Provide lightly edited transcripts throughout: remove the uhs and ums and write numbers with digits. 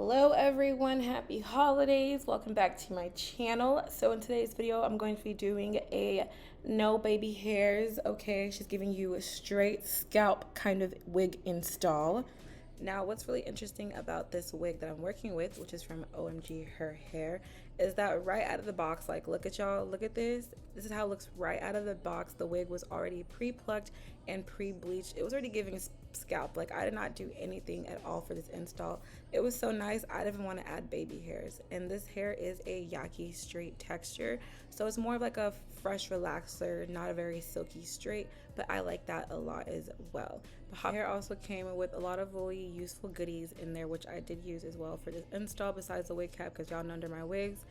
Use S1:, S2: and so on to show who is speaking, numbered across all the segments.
S1: Hello everyone, happy holidays. Welcome back to my channel. So in today's video, I'm going to be doing a no baby hairs. Okay, she's giving you a straight scalp kind of wig install. Now, what's really interesting about this wig that I'm working with, which is from 𝐃𝐎𝐲herhair, is that right out of the box, like, look at y'all, look at this. This is how it looks right out of the box. The wig was already pre-plucked and pre-bleached. It was already giving scalp. Like, I did not do anything at all for this install. It was so nice, I didn't even want to add baby hairs. And this hair is a yaki straight texture, so it's more of like a fresh relaxer, not a very silky straight, but I like that a lot as well. The hair also came with a lot of really useful goodies in there, which I did use as well for this install, besides the wig cap, because y'all know under my wigs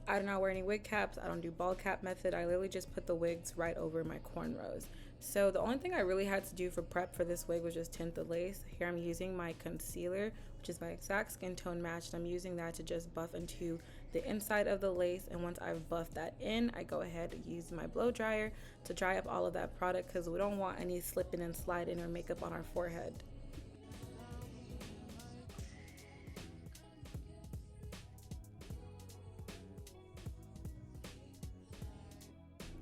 S1: I do not wear any wig caps. I don't do bald cap method. I literally just put the wigs right over my cornrows. So the only thing I really had to do for prep for this wig was just tint the lace. Here I'm using my concealer, which is my exact skin tone matched. I'm using that to just buff into the inside of the lace, and once I've buffed that in, I go ahead and use my blow dryer to dry up all of that product, because we don't want any slipping and sliding or makeup on our forehead.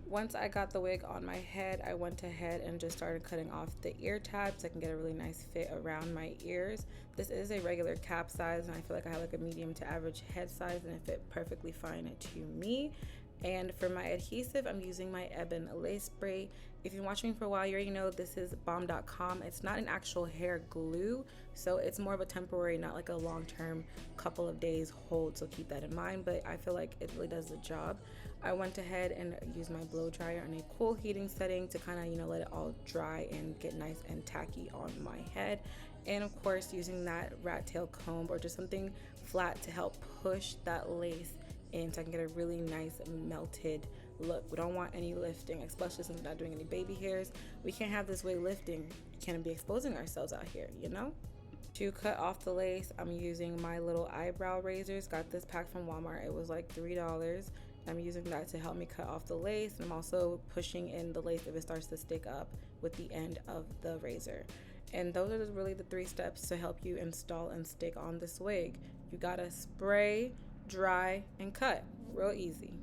S1: Once I got the wig on my head, I went ahead and just started cutting off the ear tabs so I can get a really nice fit around my ears. This is a regular cap size, and I feel like I have like a medium to average head size, and it fit perfectly fine to me. And for my adhesive, I'm using my Ebin lace spray. If you've been watching for a while, you already know this is bomb.com. It's not an actual hair glue, so it's more of a temporary, not like a long-term couple of days hold, so keep that in mind, but I feel like it really does the job. I went ahead and used my blow dryer on a cool heating setting to kind of, let it all dry and get nice and tacky on my head. And of course, using that rat tail comb or just something flat to help push that lace in so I can get a really nice melted look. We don't want any lifting, especially since we're not doing any baby hairs. We can't have this wig lifting. We can't be exposing ourselves out here, To cut off the lace, I'm using my little eyebrow razors. Got this pack from Walmart. It was like $3. I'm using that to help me cut off the lace, and I'm also pushing in the lace if it starts to stick up with the end of the razor. And those are really the 3 steps to help you install and stick on this wig. You gotta spray, dry, and cut. Real easy.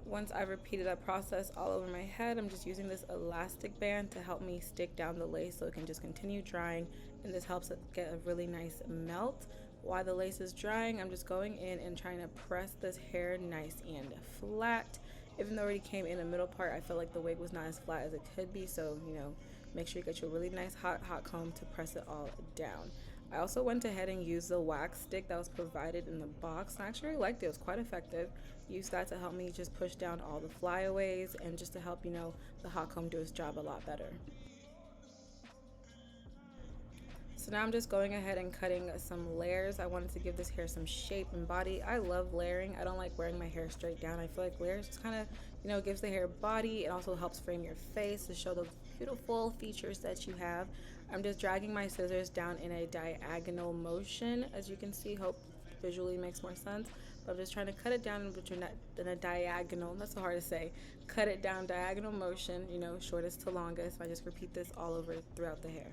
S1: Once I've repeated that process all over my head, I'm just using this elastic band to help me stick down the lace so it can just continue drying, and this helps it get a really nice melt. While the lace is drying, I'm just going in and trying to press this hair nice and flat. Even though it already came in the middle part, I feel like the wig was not as flat as it could be, so make sure you get your really nice hot comb to press it all down. I also went ahead and used the wax stick that was provided in the box. I actually liked it. It was quite effective. Used that to help me just push down all the flyaways and just to help, the hot comb do its job a lot better. So now I'm just going ahead and cutting some layers. I wanted to give this hair some shape and body. I love layering. I don't like wearing my hair straight down. I feel like layers just kind of, gives the hair body. It also helps frame your face to show the beautiful features that you have. I'm just dragging my scissors down in a diagonal motion. As you can see, hope visually makes more sense. But I'm just trying to cut it down in a diagonal. That's so hard to say. Cut it down diagonal motion, shortest to longest. I just repeat this all over throughout the hair.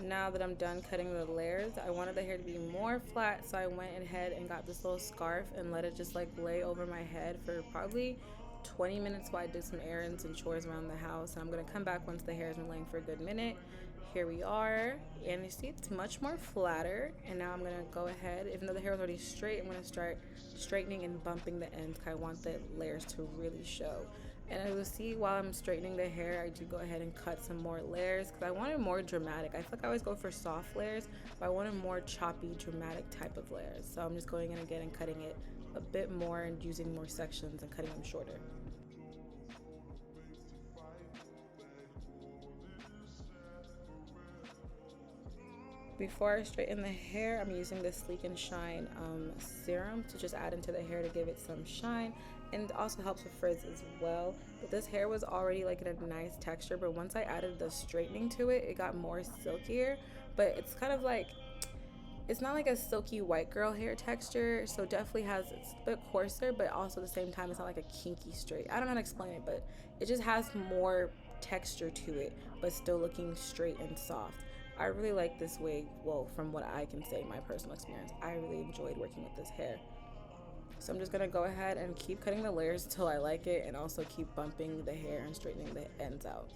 S1: now that I'm done cutting the layers, I wanted the hair to be more flat, so I went ahead and got this little scarf and let it just like lay over my head for probably 20 minutes while I did some errands and chores around the house. And I'm gonna come back once the hair has been laying for a good minute. Here we are, and you see it's much more flatter. And now I'm gonna go ahead, even though the hair was already straight, I'm gonna start straightening and bumping the ends because I want the layers to really show. And as you'll see, while I'm straightening the hair, I do go ahead and cut some more layers because I wanted more dramatic. I feel like I always go for soft layers, but I wanted more choppy, dramatic type of layers. So I'm just going in again and cutting it a bit more and using more sections and cutting them shorter. Before I straighten the hair, I'm using the Sleek and Shine serum to just add into the hair to give it some shine. And it also helps with frizz as well. But this hair was already like in a nice texture, but once I added the straightening to it, it got more silkier. But it's kind of like, it's not like a silky white girl hair texture, so definitely it's a bit coarser, but also at the same time it's not like a kinky straight. I don't know how to explain it, but it just has more texture to it, but still looking straight and soft. I really like this wig. Well, from what I can say, my personal experience, I really enjoyed working with this hair. So I'm just gonna go ahead and keep cutting the layers till I like it, and also keep bumping the hair and straightening the ends out.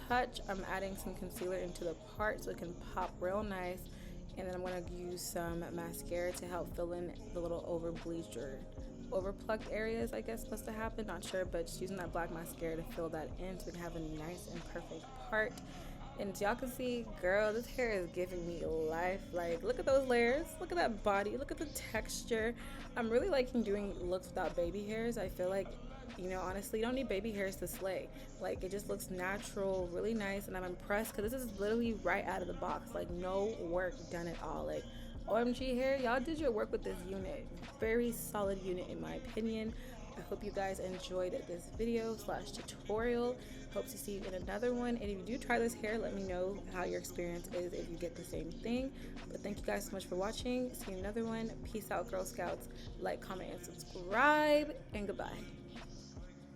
S1: Touch, I'm adding some concealer into the part so it can pop real nice, and then I'm going to use some mascara to help fill in the little over bleached or over plucked areas, I guess must have happened, not sure, but just using that black mascara to fill that in so we can have a nice and perfect part. And as y'all can see, girl, this hair is giving me life. Like, look at those layers, look at that body, look at the texture. I'm really liking doing looks without baby hairs. I feel like, you know, honestly, you don't need baby hairs to slay. Like, it just looks natural, really nice, and I'm impressed because this is literally right out of the box. Like, no work done at all. Like, OMG hair, y'all did your work with this unit. Very solid unit in my opinion. I hope you guys enjoyed this video / tutorial. Hope to see you in another one. And if you do try this hair, let me know how your experience is if you get the same thing. But thank you guys so much for watching. See you in another one. Peace out, Girl Scouts. Like, comment, and subscribe. And goodbye.